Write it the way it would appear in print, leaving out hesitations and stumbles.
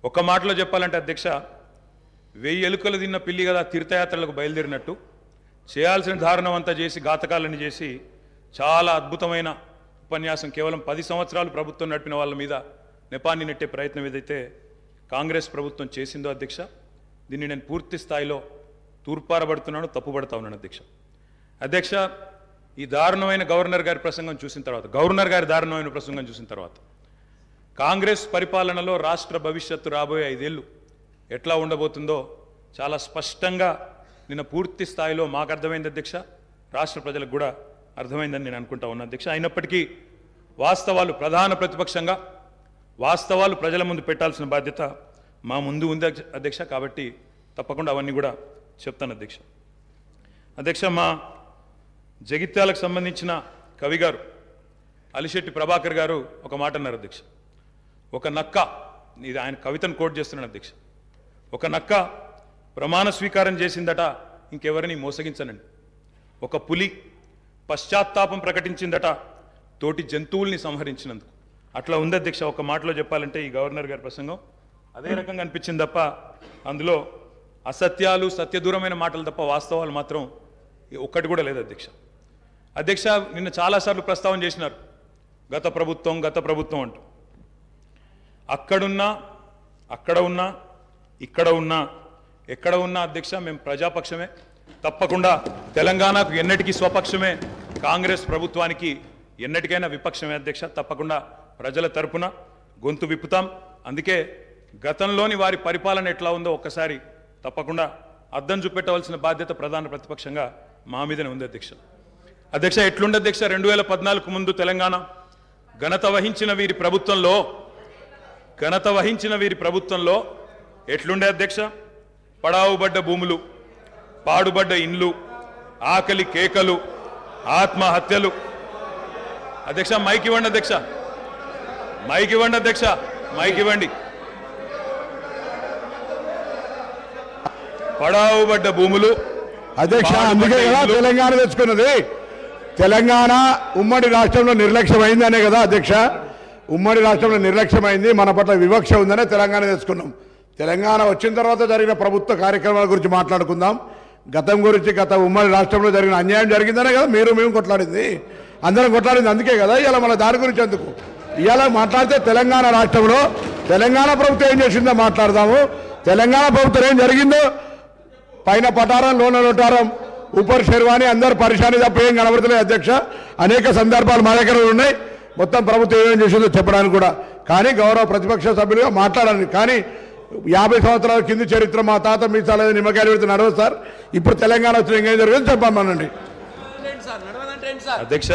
ఒక మాటలో చెప్పాలంటే అధ్యక్ష 1000 ఎలుకలు తిన్న పిల్లి కదా తీర్థయాత్రలకు బయలుదేరినట్టు చేయాల్సిన దారుణం అంతా చేసి ఘాతకాలను చేసి చాలా అద్భుతమైన ఉపన్యాసం కేవలం 10 సంవత్సరాలు ప్రభుత్వం నడిపిన వాళ్ళ మీద నెపాన్ని నెట్టే ప్రయత్నం ఏదైతే కాంగ్రెస్ ప్రభుత్వం చేసిందో అధ్యక్ష దీన్ని నేను పూర్తి స్థాయిలో తూర్పారబడుతున్నాను తప్పుపడతా ఉన్నాను అధ్యక్ష ఈ దారుణమైన గవర్నర్ గారి ప్రసంగం చూసిన తర్వాత దారుణమైన ప్రసంగం చూసిన తర్వాత కాంగ్రెస్ పరిపాలనలో రాష్ట్ర భవిష్యత్తు రాబోయే 5 ఏళ్ళు ఎట్లా ఉండబోతుందో చాలా స్పష్టంగా నిన్న పూర్తి స్థాయిలో మాకు అర్థమైంది అధ్యక్ష రాష్ట్ర ప్రజలకు కూడా అర్థమైందని నేను అనుకుంటా ఉన్నా అధ్యక్ష అయినప్పటికీ వాస్తవాలు ప్రధాన ప్రతిపక్షంగా వాస్తవాలు ప్రజల ముందు పెట్టాల్సిన బాధ్యత మా ముందు ఉంది అధ్యక్ష కాబట్టి తప్పకుండా అవన్నీ కూడా చెప్తాను అధ్యక్ష మా జగిత్యాలకు సంబంధించిన కవి గారు అలిశెట్టి ప్రభాకర్ గారు ఒక మాట అన్నారు అధ్యక్ష ఒక నక్క ఇది ఆయన కవితను కోట్ చేస్తున్నాను అధ్యక్ష ఒక నక్క ప్రమాణ స్వీకారం చేసిందట ఇంకెవరిని మోసగించనండి ఒక పులి పశ్చాత్తాపం ప్రకటించిందట తోటి జంతువుల్ని సంహరించినందుకు అట్లా ఉంది అధ్యక్ష ఒక మాటలో చెప్పాలంటే ఈ గవర్నర్ గారి ప్రసంగం అదే రకంగా అనిపించింది తప్ప అందులో అసత్యాలు సత్యదూరమైన మాటలు తప్ప వాస్తవాలు మాత్రం ఒక్కటి కూడా లేదు అధ్యక్ష నిన్న చాలాసార్లు ప్రస్తావన చేసినారు గత ప్రభుత్వం అంటూ అక్కడున్నా అక్కడ ఉన్నా ఇక్కడ ఉన్నా ఎక్కడ ఉన్నా అధ్యక్ష మేము ప్రజాపక్షమే తప్పకుండా తెలంగాణకు ఎన్నటికీ స్వపక్షమే కాంగ్రెస్ ప్రభుత్వానికి ఎన్నటికైనా విపక్షమే అధ్యక్ష తప్పకుండా ప్రజల తరపున గొంతు విప్పుతాం అందుకే గతంలోని వారి పరిపాలన ఎట్లా ఉందో ఒక్కసారి తప్పకుండా అద్దం చూపెట్టవలసిన బాధ్యత ప్రధాన ప్రతిపక్షంగా మా మీదనే ఉంది అధ్యక్ష ఎట్లుంది అధ్యక్ష 2014 ముందు తెలంగాణ ఘనత వహించిన వీరి ప్రభుత్వంలో ఎట్లుండే అధ్యక్ష పడావుబడ్డ భూములు పాడుబడ్డ ఇండ్లు ఆకలి కేకలు ఆత్మహత్యలు అధ్యక్ష మైక్ ఇవ్వండి అధ్యక్ష పడావుబడ్డ భూములు అధ్యక్ష అందుకే కదా తెలంగాణ తెచ్చుకున్నది తెలంగాణ ఉమ్మడి రాష్ట్రంలో నిర్లక్ష్యమైందనే కదా అధ్యక్ష ఉమ్మడి రాష్ట్రంలో నిర్లక్ష్యమైంది మన పట్ల వివక్ష ఉందనే తెలంగాణ తెచ్చుకున్నాం తెలంగాణ వచ్చిన తర్వాత జరిగిన ప్రభుత్వ కార్యక్రమాల గురించి మాట్లాడుకుందాం గత ఉమ్మడి రాష్ట్రంలో జరిగిన అన్యాయం జరిగిందనే కదా మేము కొట్లాడింది అందరం కొట్లాడింది అందుకే కదా ఇలా మన దాని గురించి ఎందుకు ఇవాళ మాట్లాడితే తెలంగాణ రాష్ట్రంలో తెలంగాణ ప్రభుత్వం ఏం చేసిందో మాట్లాడదాము తెలంగాణ ప్రభుత్వం ఏం జరిగిందో పైన పటారం లోన లోటారం ఊపర్ శర్వాణి అందరు పరిశాని తప్ప ఏం కనబడతలేదు అధ్యక్ష అనేక సందర్భాలు మా దగ్గర ఉన్నాయి మొత్తం ప్రభుత్వం ఏమేం చేసిందో చెప్పడానికి కూడా కానీ గౌరవ ప్రతిపక్ష సభ్యులుగా మాట్లాడాలి కానీ 50 సంవత్సరాల కింది చరిత్ర మా తాత మీ చాలా నిమ్మకాయలు పెడితే నడవదు సార్ ఇప్పుడు తెలంగాణ వచ్చిన ఏం జరిగిందో చెప్పమనండి అధ్యక్ష